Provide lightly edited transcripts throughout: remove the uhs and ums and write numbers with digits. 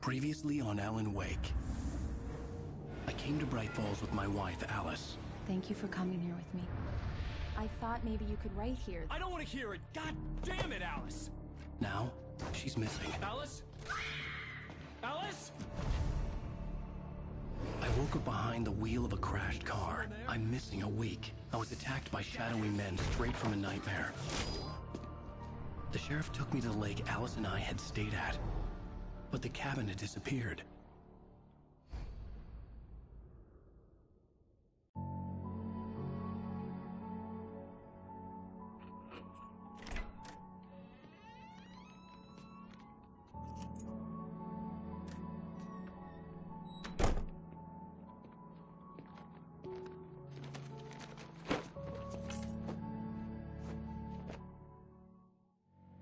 Previously on Alan Wake. I came to Bright Falls with my wife, Alice. Thank you for coming here with me. I thought maybe you could write here. I don't want to hear it! God damn it, Alice! Now, she's missing. Alice? Alice? I woke up behind the wheel of a crashed car. I'm missing a week. I was attacked by shadowy men straight from a nightmare. The sheriff took me to the lake Alice and I had stayed at. But the cabin had disappeared.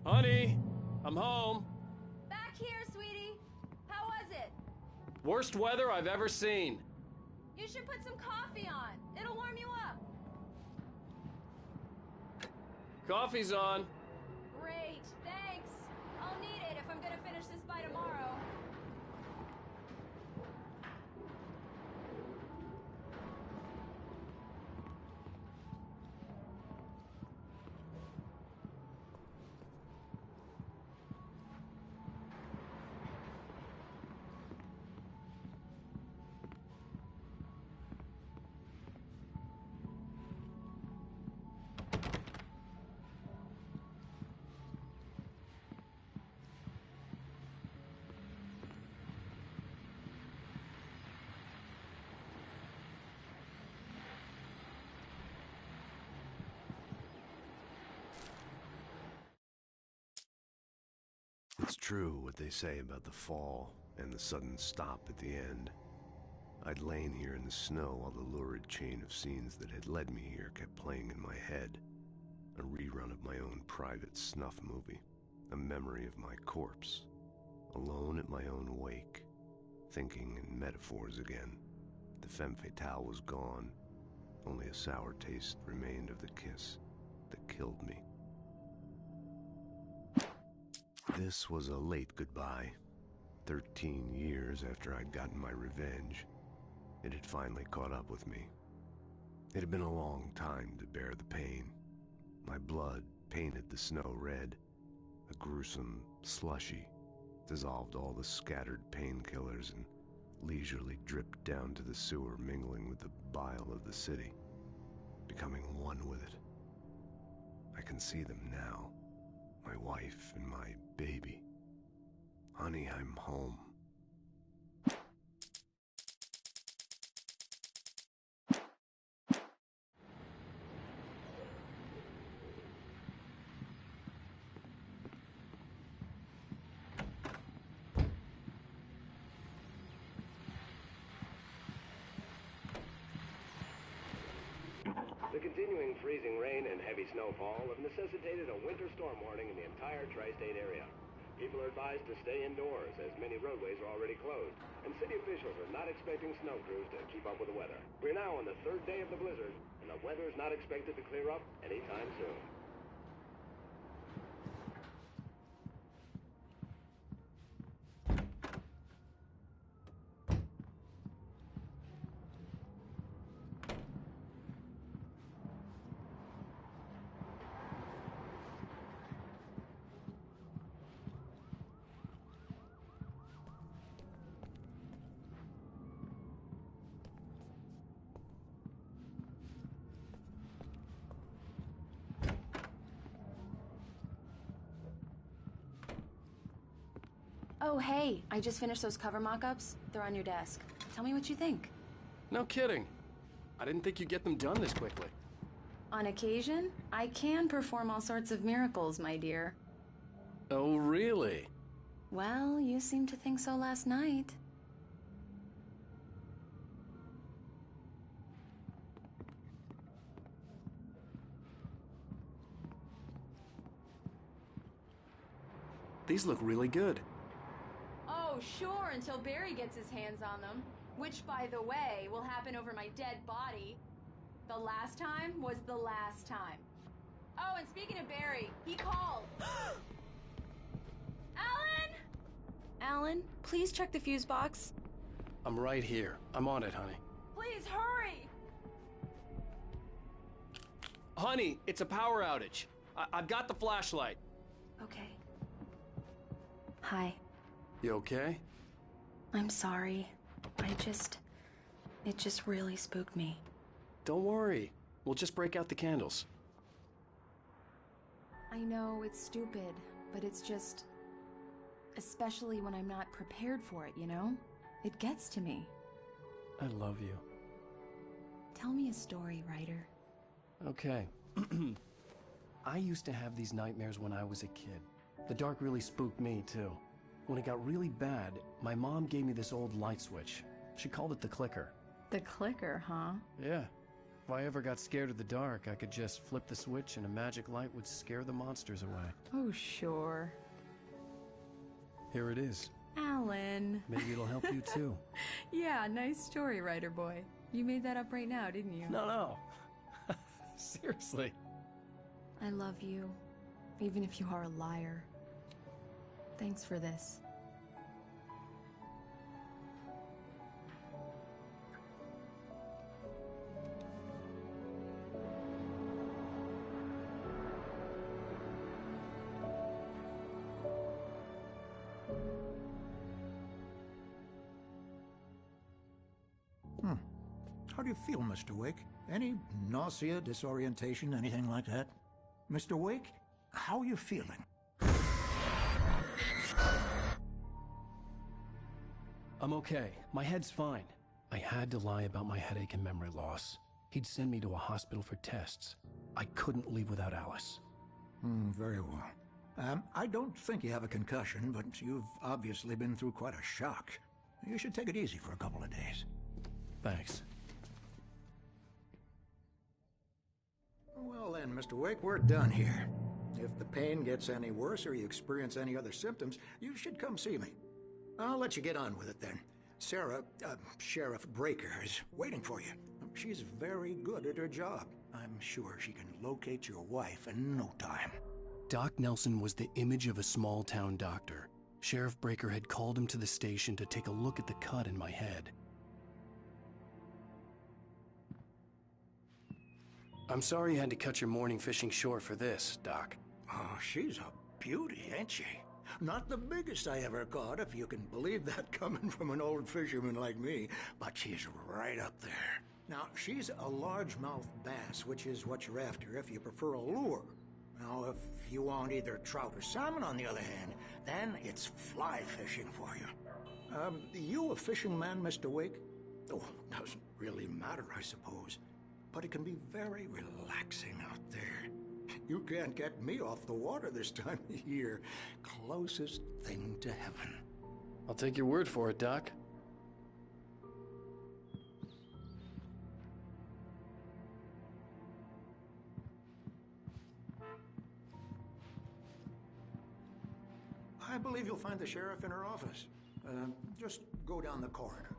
Honey, I'm home. Back here, sweetie. How was it? Worst weather I've ever seen. You should put some coffee on. It'll warm you up. Coffee's on. Great, thanks. I'll need it if I'm gonna finish this by tomorrow. It's true what they say about the fall and the sudden stop at the end. I'd lain here in the snow while the lurid chain of scenes that had led me here kept playing in my head. A rerun of my own private snuff movie. A memory of my corpse. Alone at my own wake. Thinking in metaphors again. The femme fatale was gone. Only a sour taste remained of the kiss that killed me. This was a late goodbye. 13 years after I'd gotten my revenge, it had finally caught up with me. It had been a long time to bear the pain. My blood painted the snow red. A gruesome slushy dissolved all the scattered painkillers and leisurely dripped down to the sewer, mingling with the bile of the city, becoming one with it. I can see them now. My wife and my baby. Honey, I'm home. The continuing freezing rain and heavy snowfall have necessitated a winter storm warning in the entire tri-state area. People are advised to stay indoors, as many roadways are already closed. And city officials are not expecting snow crews to keep up with the weather. We're now on the third day of the blizzard, and the weather is not expected to clear up anytime soon. Oh, hey, I just finished those cover mock-ups. They're on your desk. Tell me what you think. No kidding. I didn't think you'd get them done this quickly. On occasion, I can perform all sorts of miracles, my dear. Oh, really? Well, you seemed to think so last night. These look really good. Oh, sure, until Barry gets his hands on them. Which, by the way, will happen over my dead body. The last time was the last time. Oh, and speaking of Barry, he called. Alan! Alan, please check the fuse box. I'm right here. I'm on it, honey. Please, hurry! Honey, it's a power outage. I've got the flashlight. Okay. Hi. You okay? I'm sorry. It just really spooked me. Don't worry. We'll just break out the candles. I know it's stupid, but it's just... Especially when I'm not prepared for it, you know? It gets to me. I love you. Tell me a story, writer. Okay. I used to have these nightmares when I was a kid. The dark really spooked me, too. When it got really bad, my mom gave me this old light switch. She called it the clicker. The clicker, huh? Yeah. If I ever got scared of the dark, I could just flip the switch and a magic light would scare the monsters away. Oh, sure. Here it is. Alan. Maybe it'll help you, too. Yeah, nice story, writer boy. You made that up right now, didn't you? No. Seriously. I love you, even if you are a liar. Thanks for this. How do you feel, Mr. Wake? Any nausea, disorientation, anything like that? Mr. Wake, how are you feeling? I'm okay. My head's fine. I had to lie about my headache and memory loss. He'd send me to a hospital for tests. I couldn't leave without Alice. Very well. I don't think you have a concussion, but you've obviously been through quite a shock. You should take it easy for a couple of days. Thanks. Well then, Mr. Wake, we're done here. If the pain gets any worse or you experience any other symptoms, you should come see me. I'll let you get on with it then. Sarah, Sheriff Breaker, is waiting for you. She's very good at her job. I'm sure she can locate your wife in no time. Doc Nelson was the image of a small-town doctor. Sheriff Breaker had called him to the station to take a look at the cut in my head. I'm sorry you had to cut your morning fishing short for this, Doc. Oh, she's a beauty, ain't she? Not the biggest I ever caught, if you can believe that coming from an old fisherman like me, but she's right up there. Now, she's a largemouth bass, which is what you're after if you prefer a lure. Now, if you want either trout or salmon, on the other hand, then it's fly fishing for you. You a fishing man, Mr. Wake? Oh, doesn't really matter, I suppose. But it can be very relaxing out there. You can't get me off the water this time of year. Closest thing to heaven. I'll take your word for it, Doc. I believe you'll find the sheriff in her office. Just go down the corridor.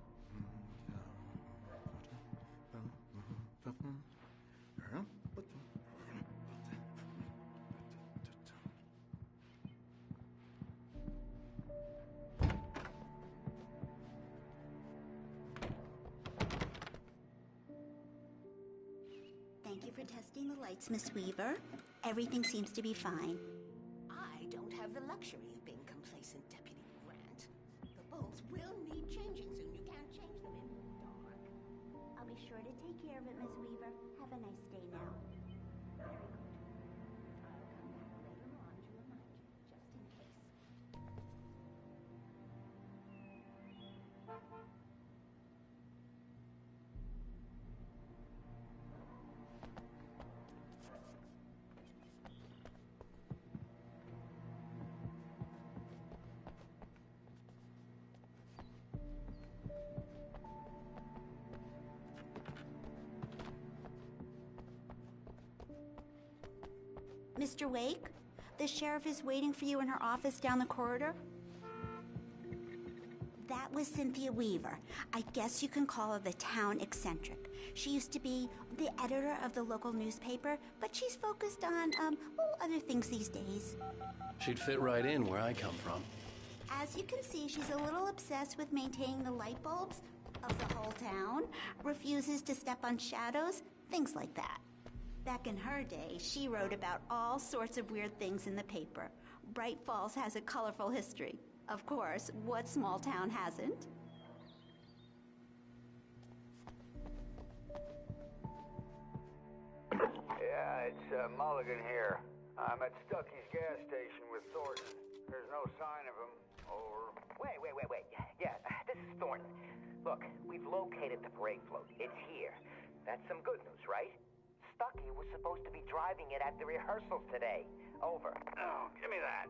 Thank you for testing the lights, Miss Weaver. Everything seems to be fine. I don't have the luxury of being complacent, Deputy Grant. The bulbs will need changing soon. You can't change them in the dark. I'll be sure to take care of it, Miss Weaver. Have a nice day now. Very good. I'll come back later on to remind you, just in case. Mr. Wake, the sheriff is waiting for you in her office down the corridor. That was Cynthia Weaver. I guess you can call her the town eccentric. She used to be the editor of the local newspaper, but she's focused on, other things these days. She'd fit right in where I come from. As you can see, she's a little obsessed with maintaining the light bulbs of the whole town, refuses to step on shadows, things like that. Back in her day, she wrote about all sorts of weird things in the paper. Bright Falls has a colorful history. Of course, what small town hasn't? Yeah, it's Mulligan here. I'm at Stucky's gas station with Thornton. There's no sign of him. Over. Wait. Yeah, this is Thornton. Look, we've located the parade float. It's here. That's some good news, right? Stucky was supposed to be driving it at the rehearsals today. Over. Oh, give me that.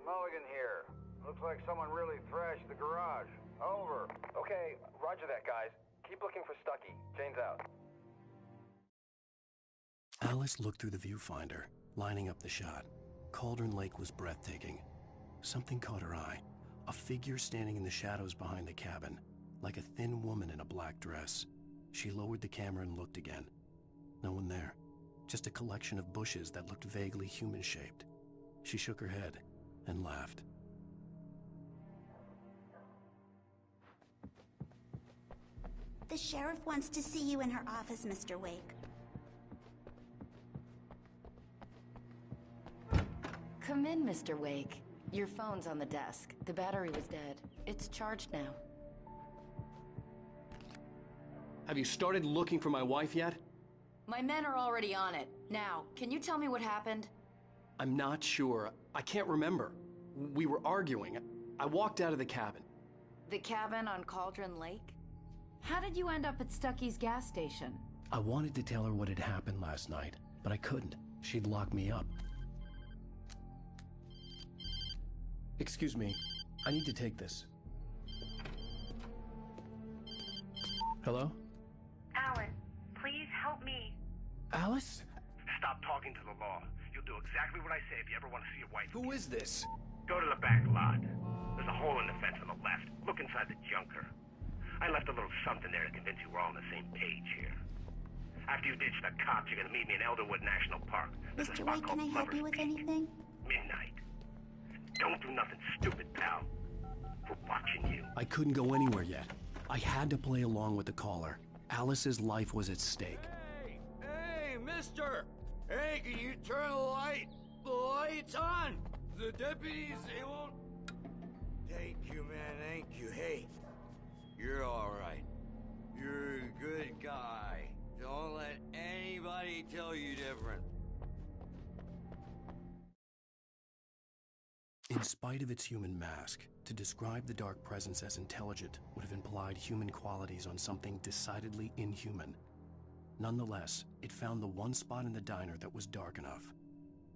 Mulligan here. Looks like someone really thrashed the garage. Over. Okay, roger that, guys. Keep looking for Stucky. Jane's out. Alice looked through the viewfinder, lining up the shot. Cauldron Lake was breathtaking. Something caught her eye. A figure standing in the shadows behind the cabin, like a thin woman in a black dress. She lowered the camera and looked again. No one there. Just a collection of bushes that looked vaguely human-shaped. She shook her head and laughed. The sheriff wants to see you in her office, Mr. Wake. Come in, Mr. Wake. Your phone's on the desk. The battery was dead. It's charged now. Have you started looking for my wife yet? My men are already on it. Now, can you tell me what happened? I'm not sure. I can't remember. We were arguing. I walked out of the cabin. The cabin on Cauldron Lake? How did you end up at Stucky's gas station? I wanted to tell her what had happened last night, but I couldn't. She'd lock me up. Excuse me. I need to take this. Hello? Alan, please help me. Alice? Stop talking to the law. You'll do exactly what I say if you ever want to see your wife. Who is this? Go to the back lot. There's a hole in the fence on the left. Look inside the junker. I left a little something there to convince you we're all on the same page here. After you ditch the cops, you're gonna meet me in Elderwood National Park. There's Mr. White, can I help you with anything? Midnight. Don't do nothing stupid, pal. We're watching you. I couldn't go anywhere yet. I had to play along with the caller. Alice's life was at stake. Hey, mister! Hey, can you turn the light? The light's on! The deputies, they won't... Thank you, man, thank you. Hey, you're all right. You're a good guy. Don't let anybody tell you different. In spite of its human mask, to describe the dark presence as intelligent would have implied human qualities on something decidedly inhuman. Nonetheless, it found the one spot in the diner that was dark enough.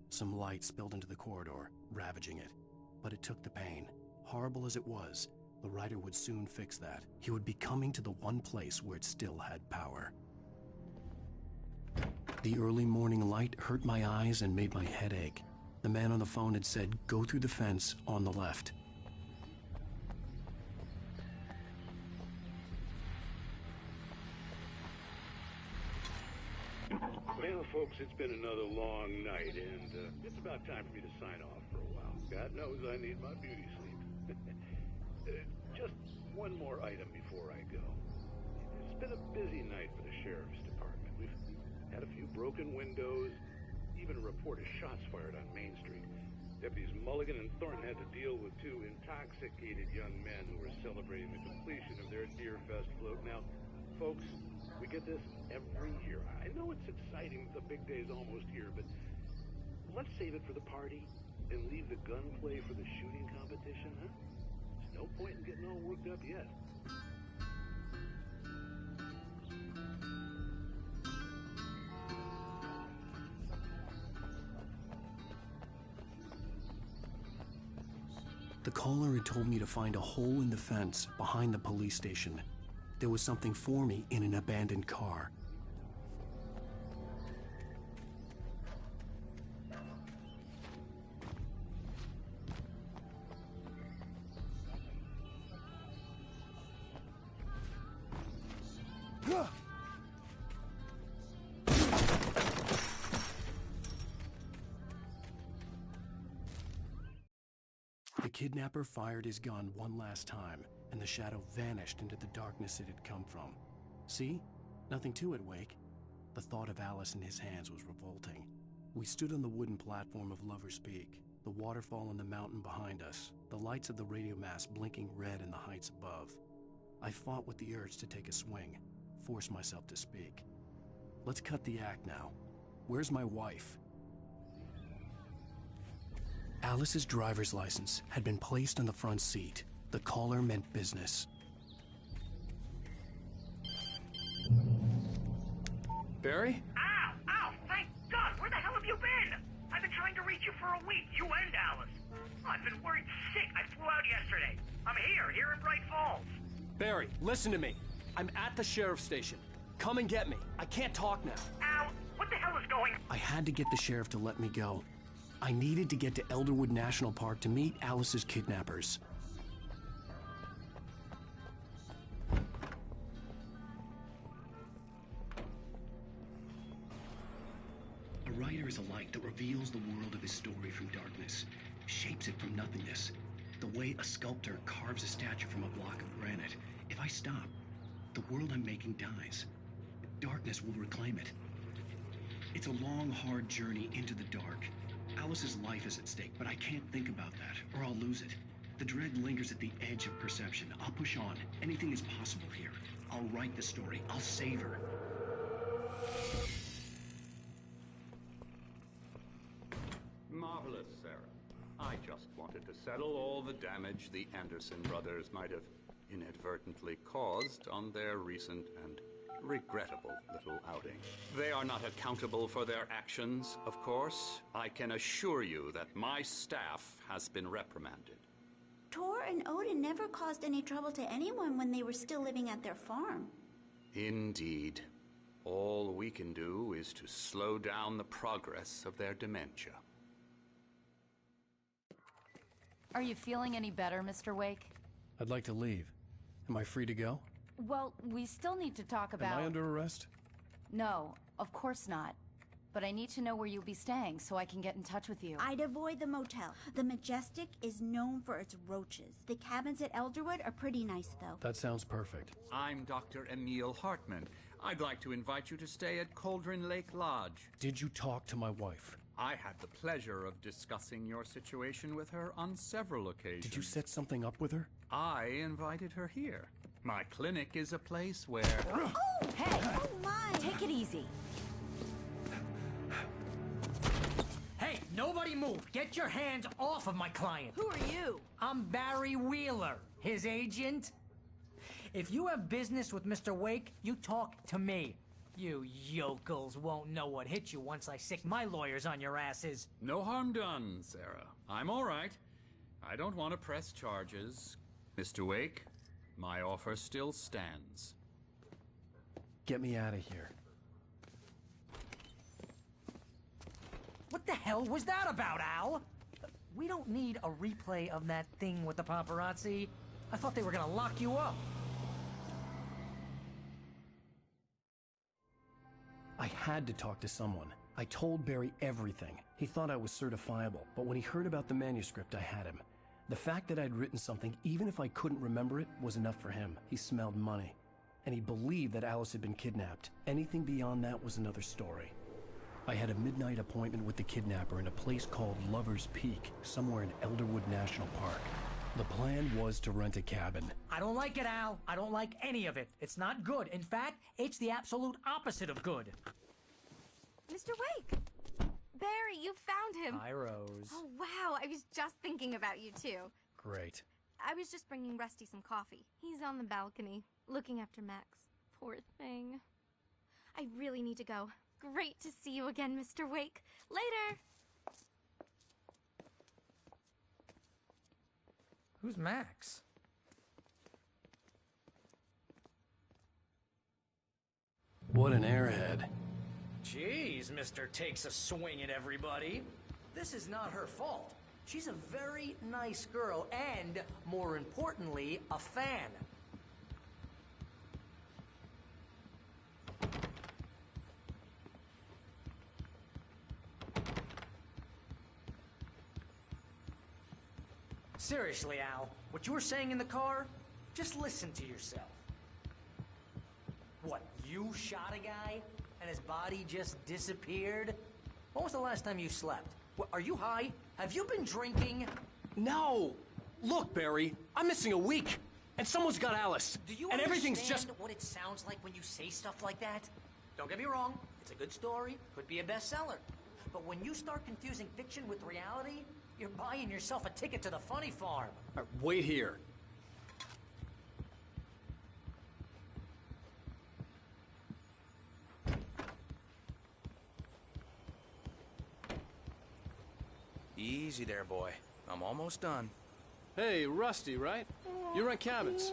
Some light spilled into the corridor, ravaging it. But it took the pain. Horrible as it was, the writer would soon fix that. He would be coming to the one place where it still had power. The early morning light hurt my eyes and made my head ache. The man on the phone had said, go through the fence on the left. Well, folks, it's been another long night, and it's about time for me to sign off for a while. God knows I need my beauty sleep. Just one more item before I go. It's been a busy night for the Sheriff's Department. We've had a few broken windows, even a report of shots fired on Main Street. Deputies Mulligan and Thornton had to deal with two intoxicated young men who were celebrating the completion of their Deerfest float. Now, folks, we get this every year. I know it's exciting, the big day's almost here, but let's save it for the party and leave the gunplay for the shooting competition, huh? There's no point in getting all worked up yet. The caller had told me to find a hole in the fence behind the police station. There was something for me in an abandoned car. The kidnapper fired his gun one last time, and the shadow vanished into the darkness it had come from. See? Nothing to it, Wake. The thought of Alice in his hands was revolting. We stood on the wooden platform of Lover's Peak, the waterfall on the mountain behind us, the lights of the radio mast blinking red in the heights above. I fought with the urge to take a swing, force myself to speak. Let's cut the act now. Where's my wife? Alice's driver's license had been placed on the front seat. The caller meant business. Barry? Ow! Ow! Thank God! Where the hell have you been? I've been trying to reach you for a week, you and Alice. I've been worried sick. I flew out yesterday. I'm here in Bright Falls. Barry, listen to me. I'm at the sheriff's station. Come and get me. I can't talk now. Ow! What the hell is going on? I had to get the sheriff to let me go. I needed to get to Elderwood National Park to meet Alice's kidnappers. A writer is a light that reveals the world of his story from darkness, shapes it from nothingness. The way a sculptor carves a statue from a block of granite. If I stop, the world I'm making dies. Darkness will reclaim it. It's a long, hard journey into the dark. Alice's life is at stake, but I can't think about that, or I'll lose it. The dread lingers at the edge of perception. I'll push on. Anything is possible here. I'll write the story. I'll save her. Marvelous, Sarah. I just wanted to settle all the damage the Anderson brothers might have inadvertently caused on their recent and regrettable little outing. They are not accountable for their actions, of course. I can assure you that my staff has been reprimanded. Tor and Odin never caused any trouble to anyone when they were still living at their farm. Indeed. All we can do is to slow down the progress of their dementia. Are you feeling any better, Mr. Wake? I'd like to leave. Am I free to go? Well, we still need to talk about... Am I under arrest? No, of course not. But I need to know where you'll be staying so I can get in touch with you. I'd avoid the motel. The Majestic is known for its roaches. The cabins at Elderwood are pretty nice, though. That sounds perfect. I'm Dr. Emil Hartman. I'd like to invite you to stay at Cauldron Lake Lodge. Did you talk to my wife? I had the pleasure of discussing your situation with her on several occasions. Did you set something up with her? I invited her here. My clinic is a place where... Oh! Hey! Oh, my! Take it easy. Hey, nobody move! Get your hands off of my client! Who are you? I'm Barry Wheeler, his agent. If you have business with Mr. Wake, you talk to me. You yokels won't know what hit you once I sick my lawyers on your asses. No harm done, Sarah. I'm all right. I don't want to press charges. Mr. Wake, my offer still stands. Get me out of here. What the hell was that about, Al? We don't need a replay of that thing with the paparazzi. I thought they were gonna lock you up. I had to talk to someone. I told Barry everything. He thought I was certifiable, but when he heard about the manuscript, I had him. The fact that I'd written something, even if I couldn't remember it, was enough for him. He smelled money. And he believed that Alice had been kidnapped. Anything beyond that was another story. I had a midnight appointment with the kidnapper in a place called Lover's Peak, somewhere in Elderwood National Park. The plan was to rent a cabin. I don't like it, Al. I don't like any of it. It's not good. In fact, it's the absolute opposite of good. Mr. Wake! Barry, you found him! Hi, Rose. Oh, wow. I was just thinking about you, too. Great. I was just bringing Rusty some coffee. He's on the balcony, looking after Max. Poor thing. I really need to go. Great to see you again, Mr. Wake. Later! Who's Max? What an airhead. Jeez, Mr. Takes a swing at everybody. This is not her fault. She's a very nice girl and, more importantly, a fan. Seriously, Al, what you were saying in the car, just listen to yourself. What, you shot a guy and his body just disappeared? When was the last time you slept? What, are you high? Have you been drinking? No! Look, Barry, I'm missing a week, and someone's got Alice. Do you and everything's understand just what it sounds like when you say stuff like that? Don't get me wrong, it's a good story, could be a bestseller. But when you start confusing fiction with reality, you're buying yourself a ticket to the funny farm. Wait here. Easy there, boy. I'm almost done. Hey, Rusty, right? You rent cabins.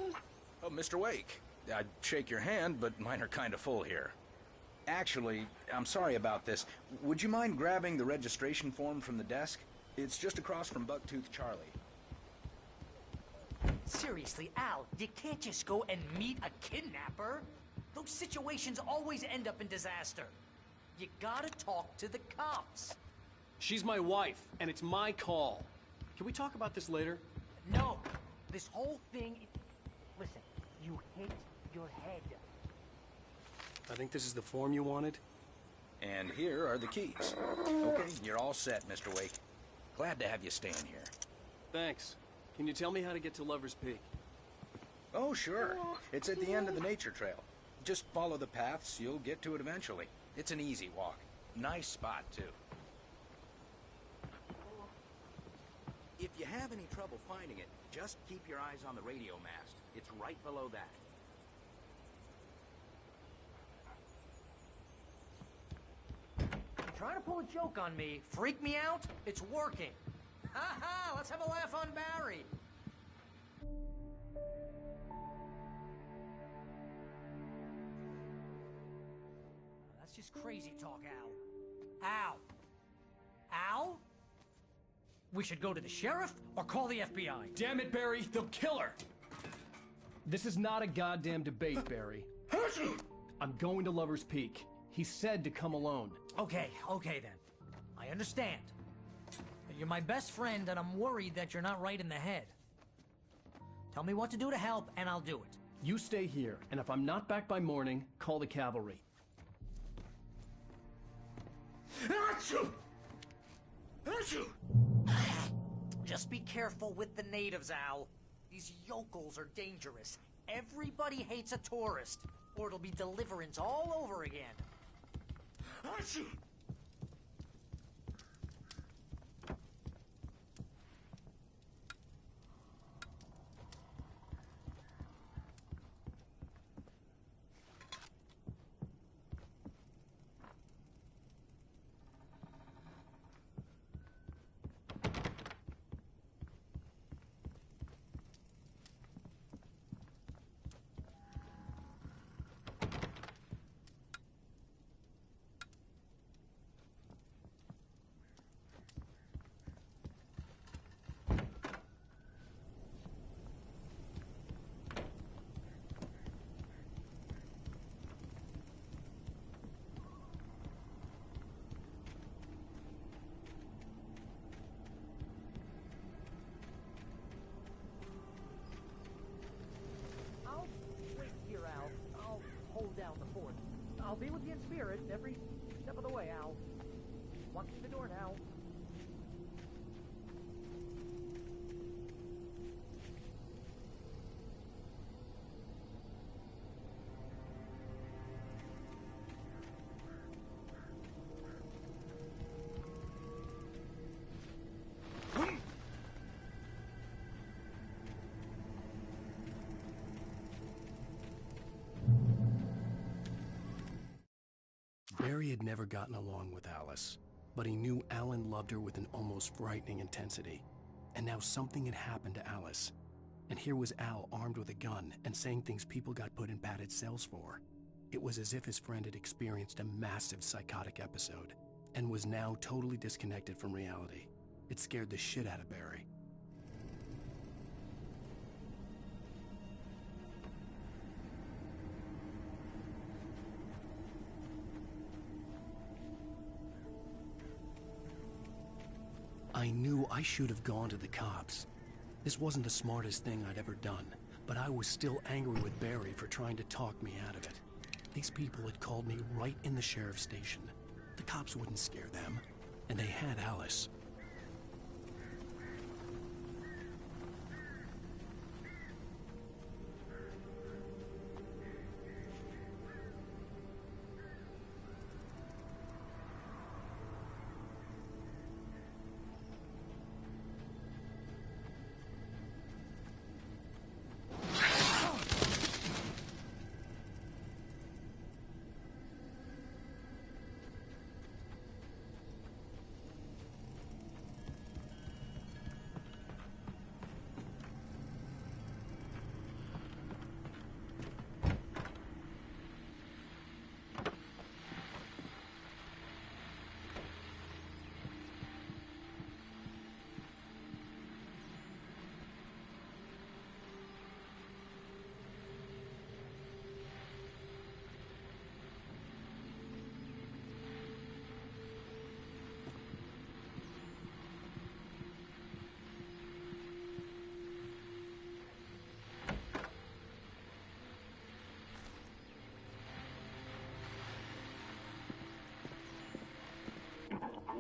Oh, Mr. Wake. I'd shake your hand, but mine are kind of full here. Actually, I'm sorry about this. Would you mind grabbing the registration form from the desk? It's just across from Bucktooth Charlie. Seriously, Al, you can't just go and meet a kidnapper. Those situations always end up in disaster. You gotta talk to the cops. She's my wife, and it's my call. Can we talk about this later? No. This whole thing... Listen, you hit your head. I think this is the form you wanted. And here are the keys. Okay, you're all set, Mr. Wake. Glad to have you staying here. Thanks. Can you tell me how to get to Lover's Peak? Oh, sure. It's at the end of the nature trail. Just follow the paths, you'll get to it eventually. It's an easy walk. Nice spot, too. If you have any trouble finding it, just keep your eyes on the radio mast. It's right below that. You're trying to pull a joke on me, freak me out? It's working. Ha ha! Let's have a laugh on Barry. That's just crazy talk, Al. Al! Al? We should go to the sheriff or call the FBI. Damn it, Barry, they'll kill her! This is not a goddamn debate, Barry. I'm going to Lover's Peak. He said to come alone. Okay then. I understand. You're my best friend, and I'm worried that you're not right in the head. Tell me what to do to help, and I'll do it. You stay here, and if I'm not back by morning, call the cavalry. Achoo! Achoo! Just be careful with the natives, Al. These yokels are dangerous. Everybody hates a tourist, or it'll be deliverance all over again. Achoo! I'll be with you in spirit every step of the way, Al. Walk through the door now. Barry had never gotten along with Alice, but he knew Alan loved her with an almost frightening intensity. And now something had happened to Alice. And here was Al armed with a gun and saying things people got put in padded cells for. It was as if his friend had experienced a massive psychotic episode and was now totally disconnected from reality. It scared the shit out of Barry. I knew I should have gone to the cops. This wasn't the smartest thing I'd ever done, but I was still angry with Barry for trying to talk me out of it. These people had called me right in the sheriff's station. The cops wouldn't scare them, and they had Alice.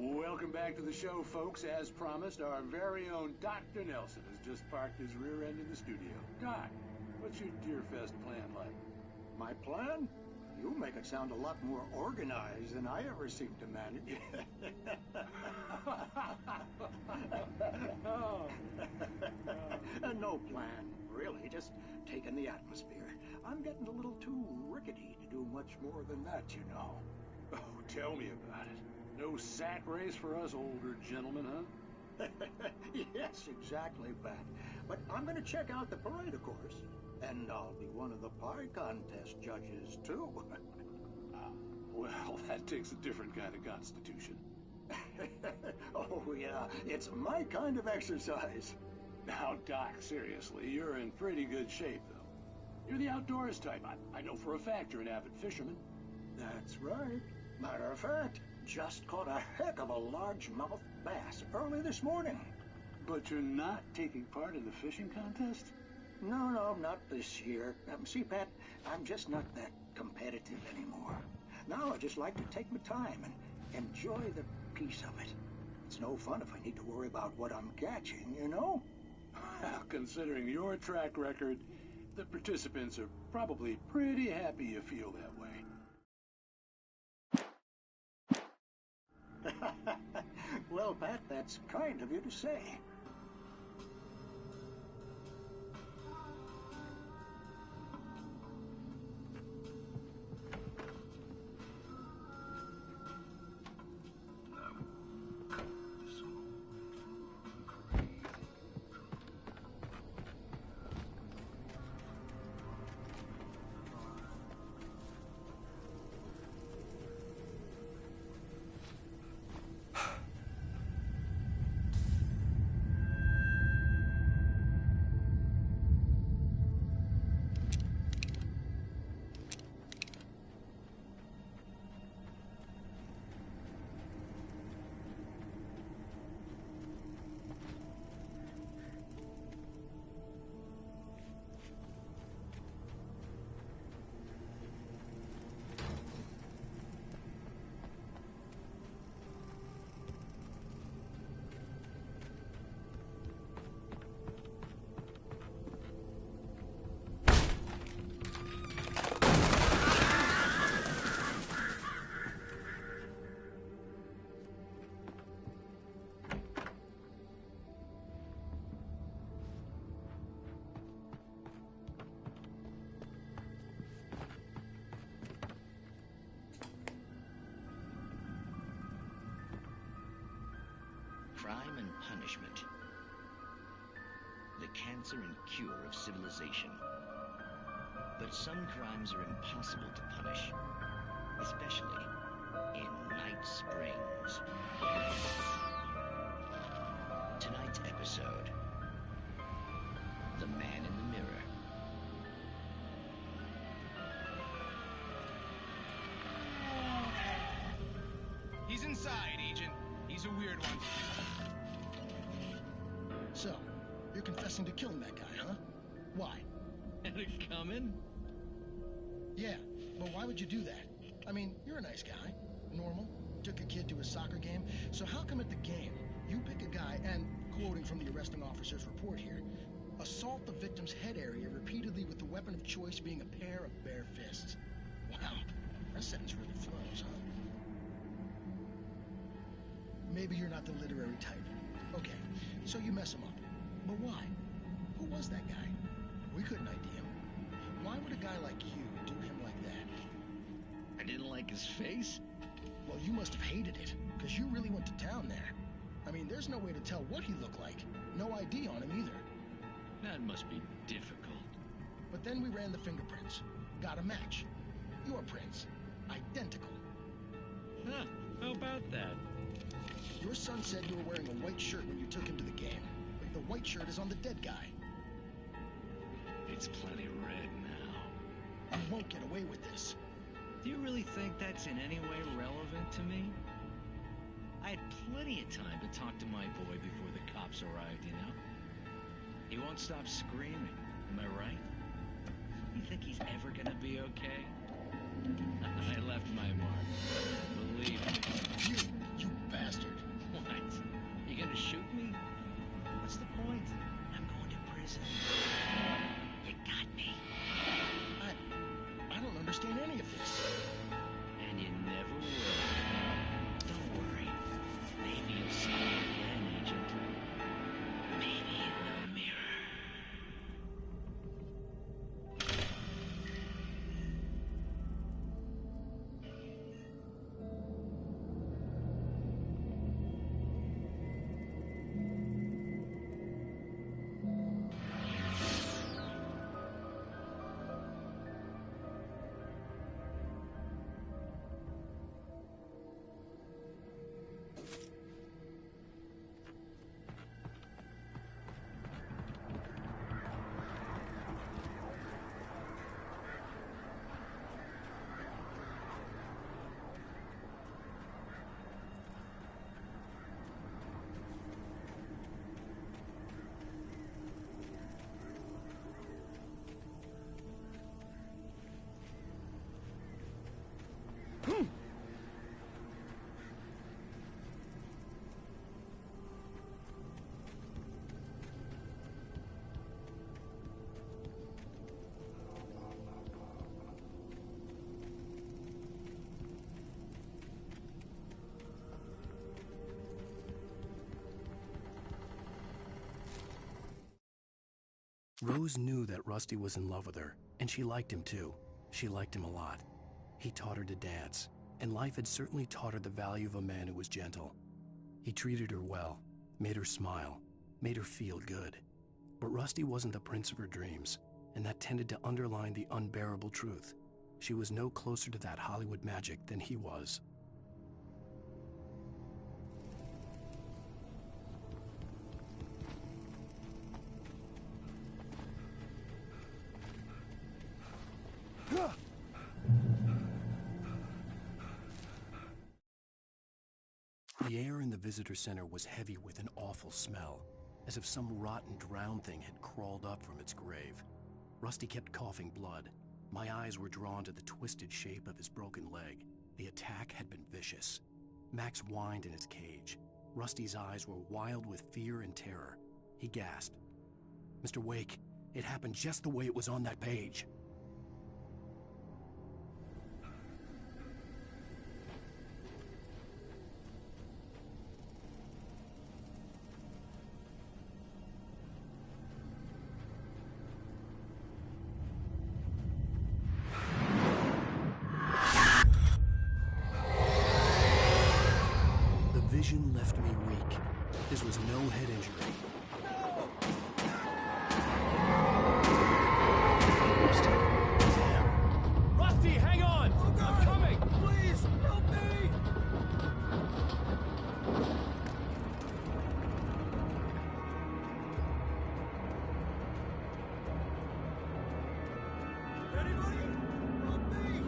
Welcome back to the show, folks. As promised, our very own Dr. Nelson has just parked his rear end in the studio. Doc, what's your Deerfest plan like? My plan? You make it sound a lot more organized than I ever seem to manage. No plan, really. Just taking the atmosphere. I'm getting a little too rickety to do much more than that, you know. Oh, tell me about it. No sack race for us older gentlemen, huh? Yes, exactly, Pat. But I'm going to check out the parade, of course. And I'll be one of the pie contest judges, too. Well, that takes a different kind of constitution. Oh, yeah. It's my kind of exercise. Now, Doc, seriously, you're in pretty good shape, though. You're the outdoors type. I know for a fact you're an avid fisherman. That's right. Matter of fact, just caught a heck of a largemouth bass early this morning. But you're not taking part in the fishing contest? No, not this year. See, Pat, I'm just not that competitive anymore. Now I just like to take my time and enjoy the peace of it. It's no fun if I need to worry about what I'm catching, you know? Well, considering your track record, the participants are probably pretty happy you feel that way. Well, Pat, that's kind of you to say. crime and punishment. The cancer and cure of civilization. But some crimes are impossible to punish, especially in Night Springs. Tonight's episode, The Man in the Mirror. He's inside, Agent. He's a weird one. So, you're confessing to killing that guy, huh? Why? Had it coming? Yeah, but why would you do that? I mean, you're a nice guy. Normal. Took a kid to a soccer game. So how come at the game, you pick a guy and, quoting from the arresting officer's report here, assault the victim's head area repeatedly with the weapon of choice being a pair of bare fists? Wow, that sentence really flows, huh? Maybe you're not the literary type. Okay, so you mess him up. But why? Who was that guy? We couldn't ID him. Why would a guy like you do him like that? I didn't like his face? Well, you must have hated it, because you really went to town there. I mean, there's no way to tell what he looked like. No ID on him either. That must be difficult. But then we ran the fingerprints. Got a match. Your prints. Identical. Huh, how about that? Your son said you were wearing a white shirt when you took him to the game. The white shirt is on the dead guy. It's plenty red now. You won't get away with this. Do you really think that's in any way relevant to me? I had plenty of time to talk to my boy before the cops arrived, you know? He won't stop screaming, am I right? You think he's ever gonna be okay? I left my mark. Believe me. You bastard. What? You gonna shoot me? What's the point? I'm going to prison. You got me. I don't understand any of this. And you never will. Don't worry. Maybe you'll see me again, Agent. Maybe in the mirror. Rose knew that Rusty was in love with her, and she liked him too. She liked him a lot. He taught her to dance, and life had certainly taught her the value of a man who was gentle. He treated her well, made her smile, made her feel good. But Rusty wasn't the prince of her dreams, and that tended to underline the unbearable truth. She was no closer to that Hollywood magic than he was. The air in the visitor center was heavy with an awful smell, as if some rotten drowned thing had crawled up from its grave. Rusty kept coughing blood. My eyes were drawn to the twisted shape of his broken leg. The attack had been vicious. Max whined in his cage. Rusty's eyes were wild with fear and terror. He gasped. "Mr. Wake, it happened just the way it was on that page." The vision left me weak. This was no head injury. Rusty, hang on! I'm coming! Please, help me! Anybody? Help me!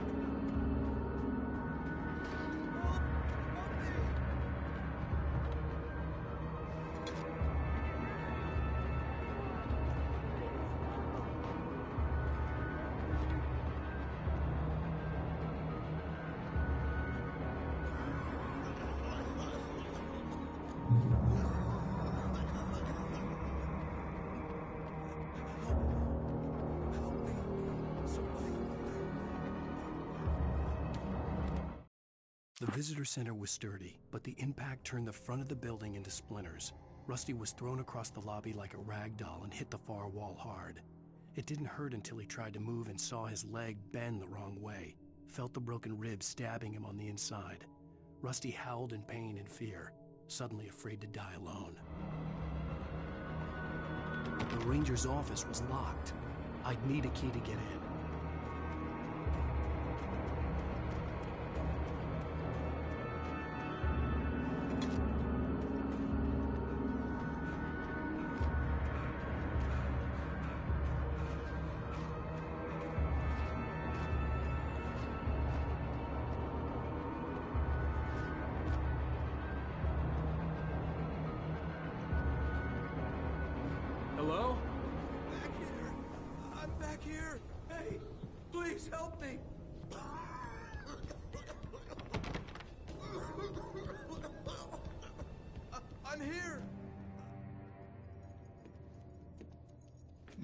The visitor center was sturdy, but the impact turned the front of the building into splinters. Rusty was thrown across the lobby like a rag doll and hit the far wall hard. It didn't hurt until he tried to move and saw his leg bend the wrong way, felt the broken rib stabbing him on the inside. Rusty howled in pain and fear, suddenly afraid to die alone. The ranger's office was locked. I'd need a key to get in. Hello? Back here! I'm back here! Hey, please help me! I'm here!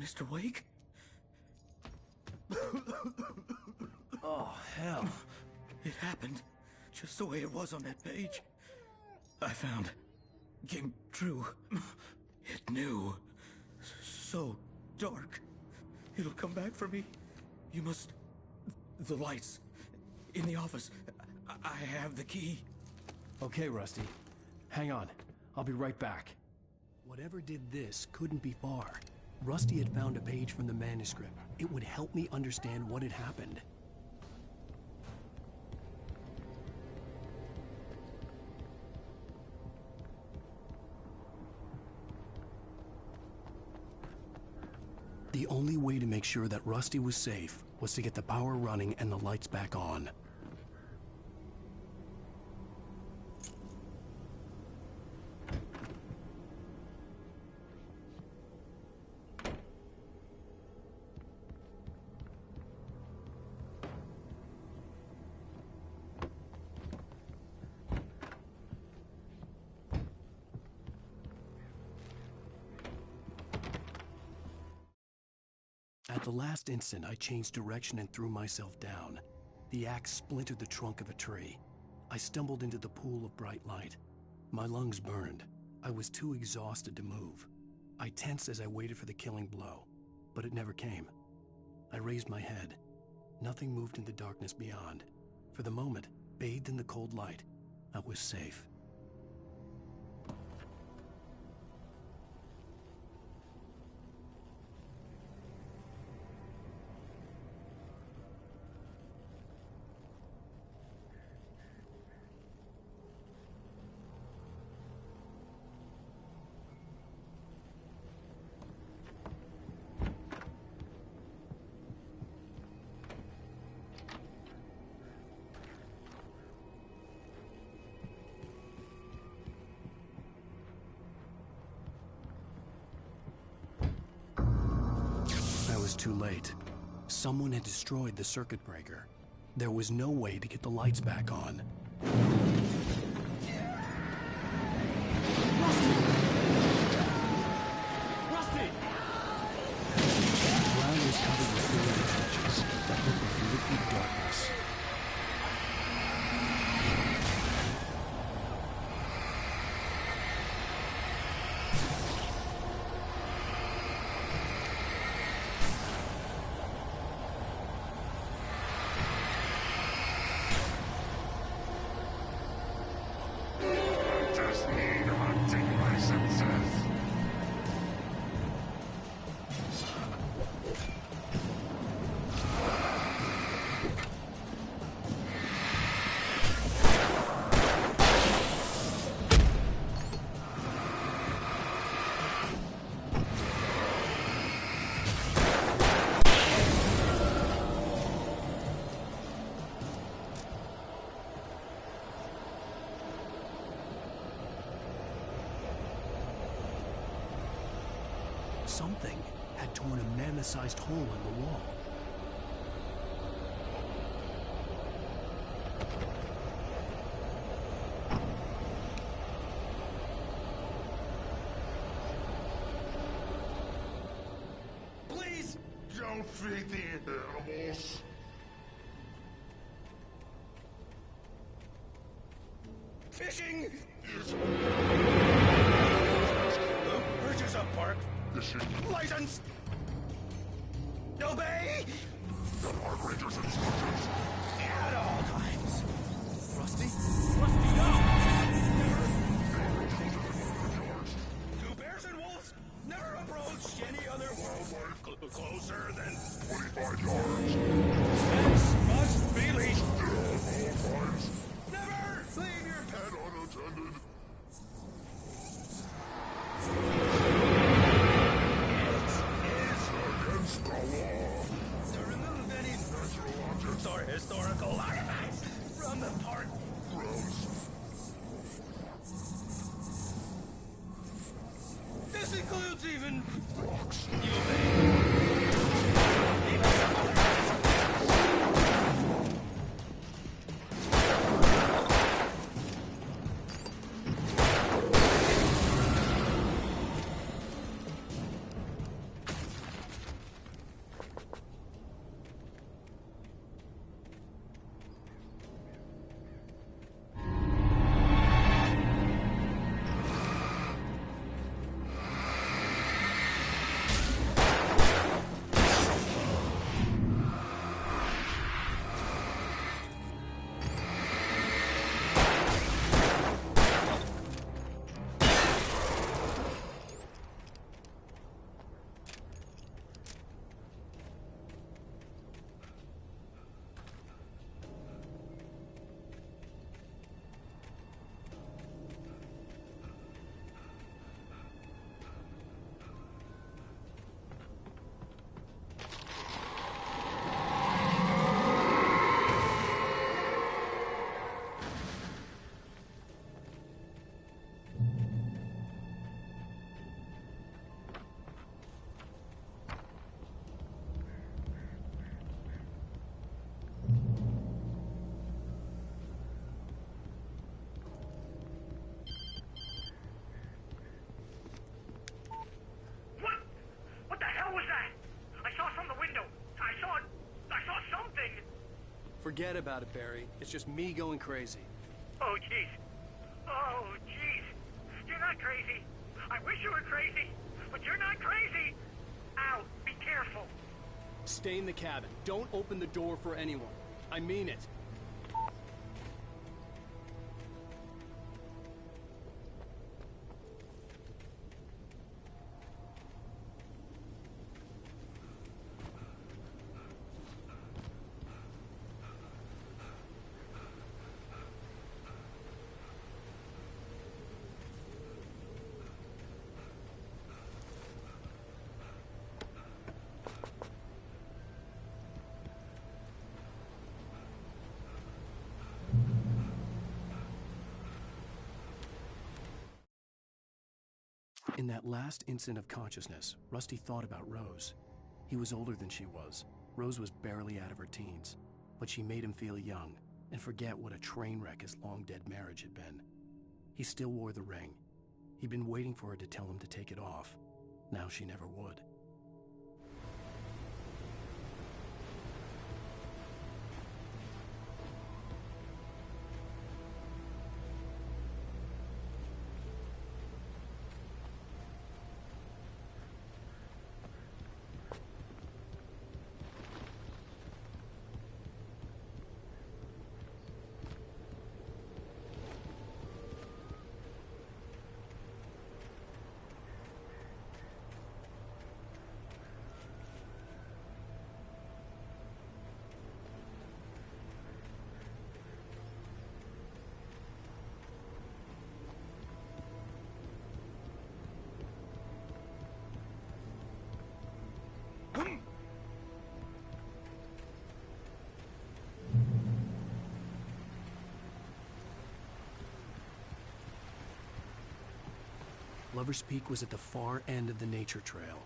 Mr. Wake? Oh, hell. It happened just the way it was on that page. I found. Came true. It knew. So dark. It'll come back for me. You must... The lights. In the office. I have the key. Okay, Rusty. Hang on. I'll be right back. Whatever did this couldn't be far. Rusty had found a page from the manuscript. It would help me understand what had happened. The only way to make sure that Rusty was safe was to get the power running and the lights back on. At the last instant, I changed direction and threw myself down. The axe splintered the trunk of a tree. I stumbled into the pool of bright light. My lungs burned. I was too exhausted to move. I tensed as I waited for the killing blow, but it never came. I raised my head. Nothing moved in the darkness beyond. For the moment, bathed in the cold light, I was safe. Too late. Someone had destroyed the circuit breaker. There was no way to get the lights back on. Rusty! The ground was covered with fluid patches that looked like liquid darkness. Something had torn a mammoth-sized hole in the wall. Please! Don't feed the animals. Fishing is... Purchase a park license. Obey. The park ranger's instructions. At all times. Rusty? Rusty, no! Two bears and wolves never approach any other wildlife closer than 25 yards. Fence must be leashed. At all times. Never leave your Pet unattended. Against the law. To remove any Natural objects or historical artifacts from the park. grounds. This includes even Rocks. you obey. Even some other Forget about it, Barry. It's just me going crazy. Oh, jeez. Oh, jeez. You're not crazy. I wish you were crazy, but you're not crazy. Ow, be careful. Stay in the cabin. Don't open the door for anyone. I mean it. In that last instant of consciousness, Rusty thought about Rose. He was older than she was. Rose was barely out of her teens, but she made him feel young and forget what a train wreck his long-dead marriage had been. He still wore the ring. He'd been waiting for her to tell him to take it off. Now she never would. Lover's Peak was at the far end of the nature trail.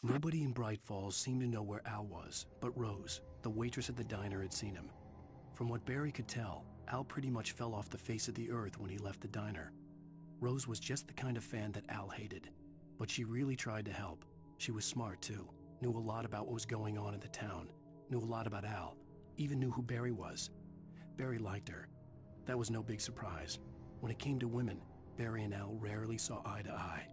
Nobody in Bright Falls seemed to know where Al was, but Rose, the waitress at the diner, had seen him. From what Barry could tell, Al pretty much fell off the face of the earth when he left the diner. Rose was just the kind of fan that Al hated, but she really tried to help. She was smart, too, knew a lot about what was going on in the town, knew a lot about Al, even knew who Barry was. Barry liked her. That was no big surprise. When it came to women, Barry and Al rarely saw eye to eye.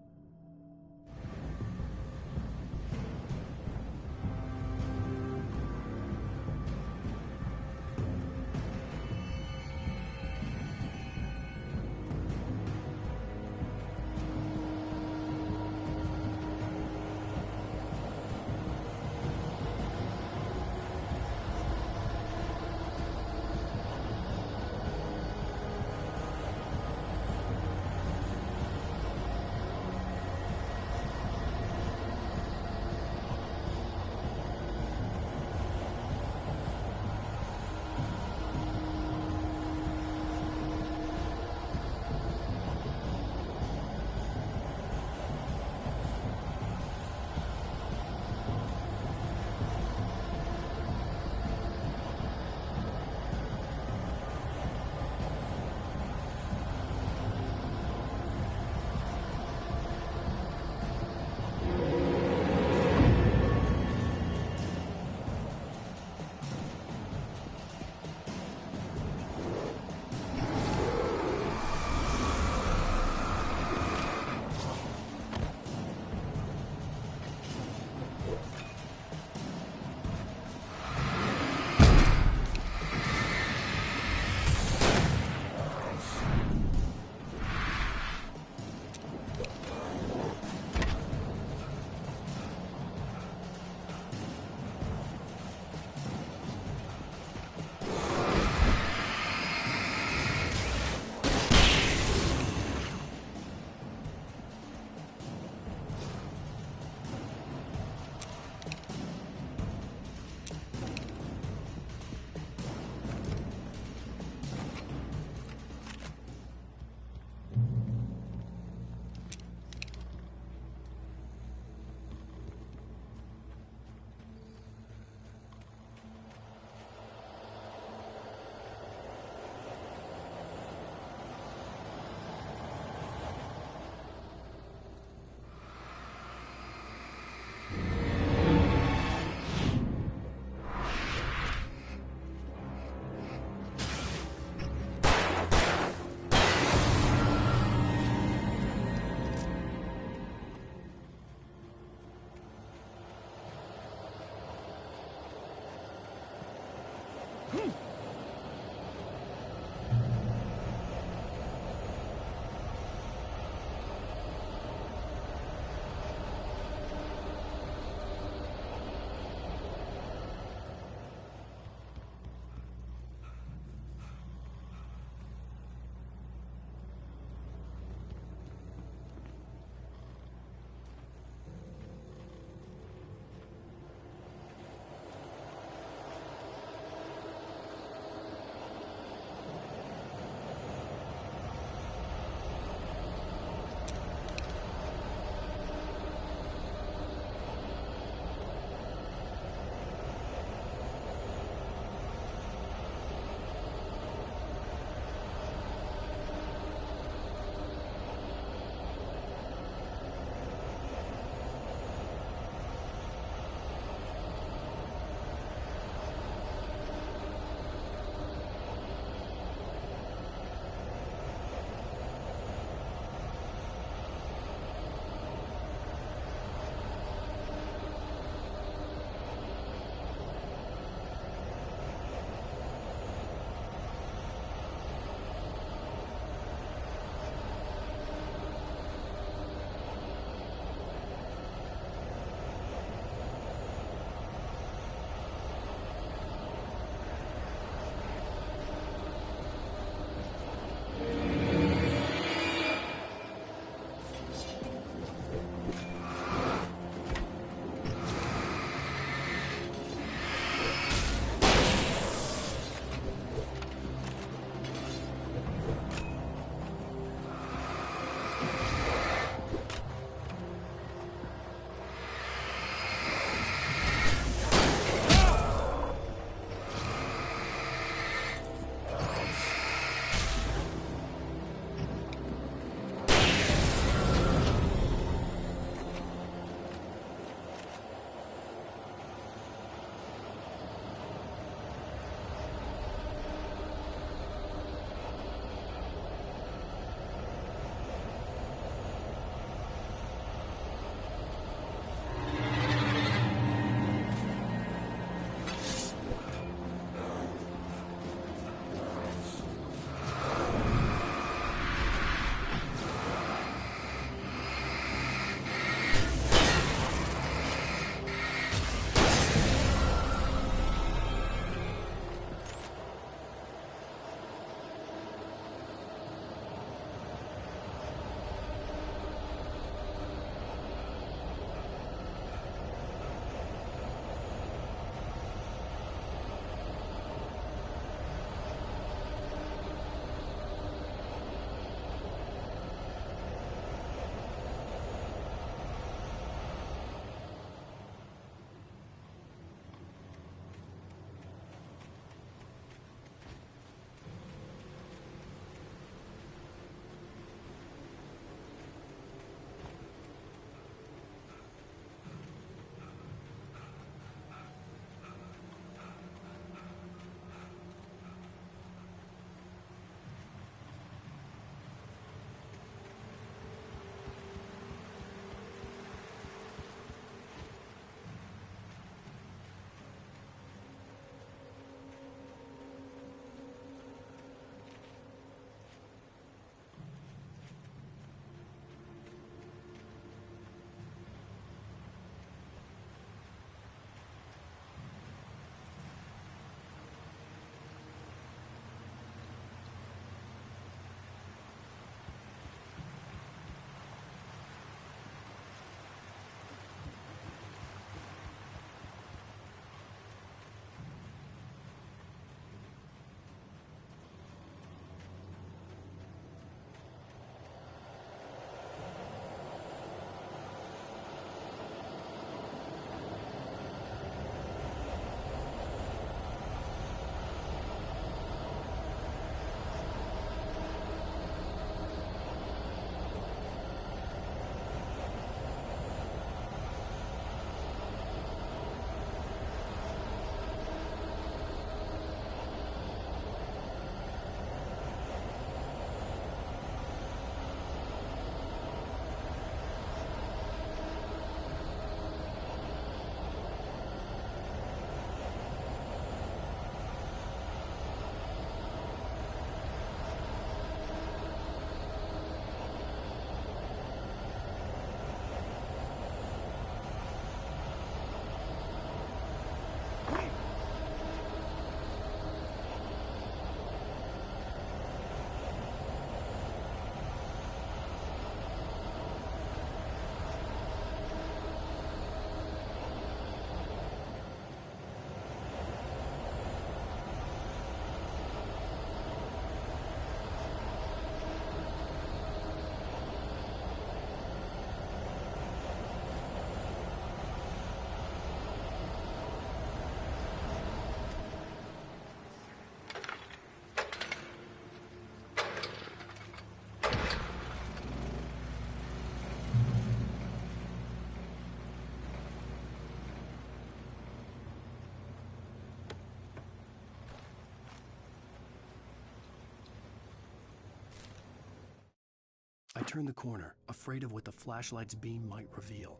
turned the corner, afraid of what the flashlight's beam might reveal.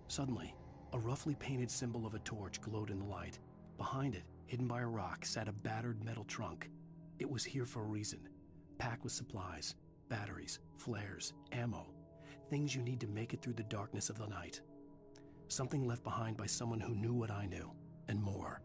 Suddenly, a roughly painted symbol of a torch glowed in the light. Behind it, hidden by a rock, sat a battered metal trunk. It was here for a reason, packed with supplies, batteries, flares, ammo, things you need to make it through the darkness of the night. Something left behind by someone who knew what I knew, and more.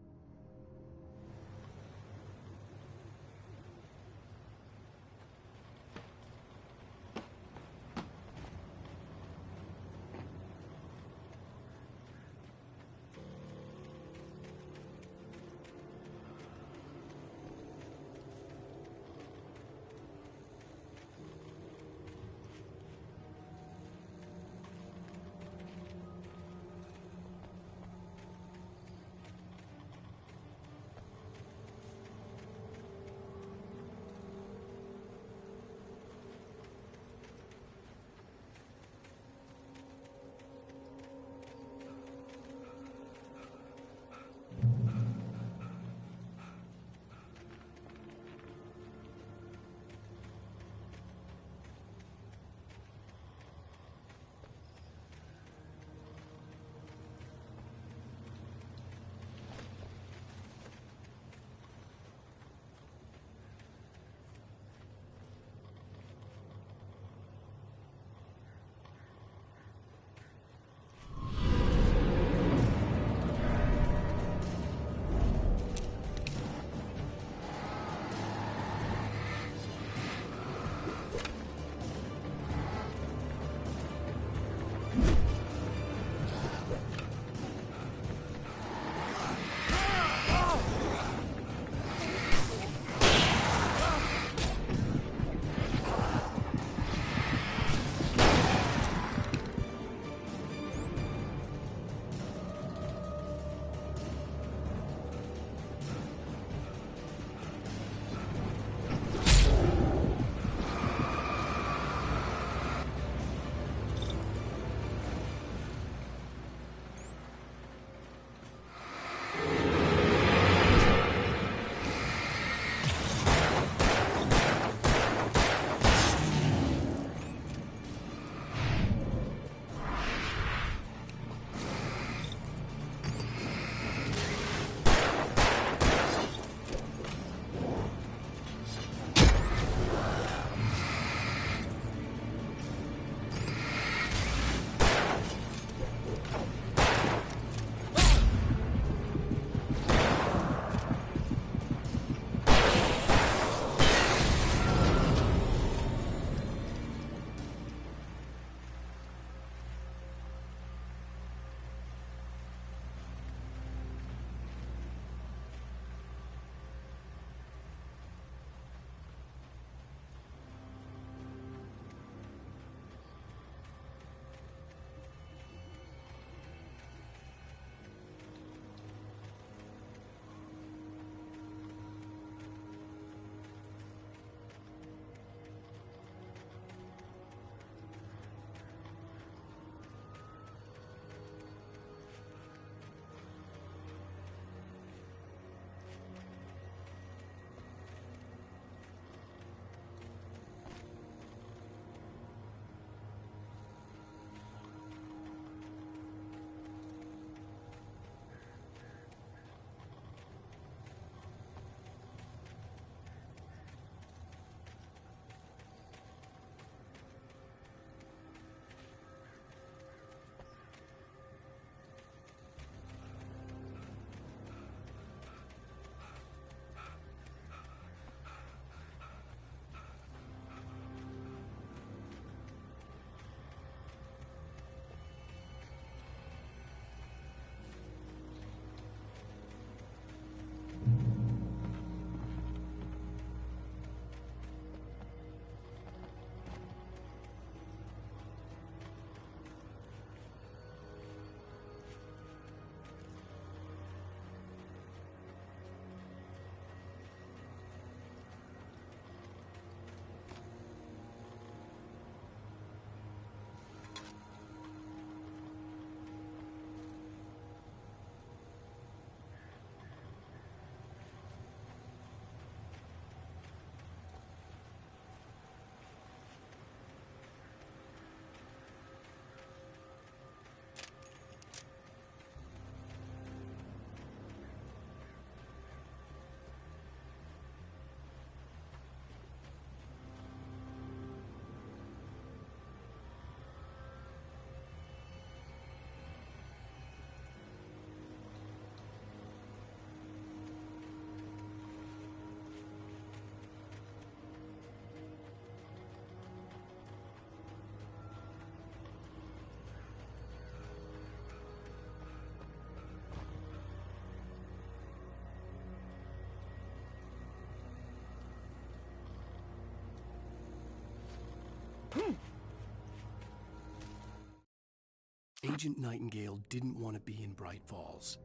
Agent Nightingale didn't want to be in Bright Falls.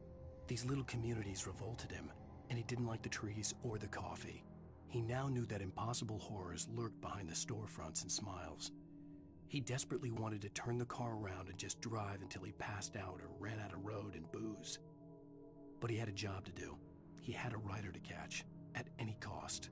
These little communities revolted him, and he didn't like the trees or the coffee. He now knew that impossible horrors lurked behind the storefronts and smiles. He desperately wanted to turn the car around and just drive until he passed out or ran out of road and booze. But he had a job to do. He had a rider to catch, at any cost.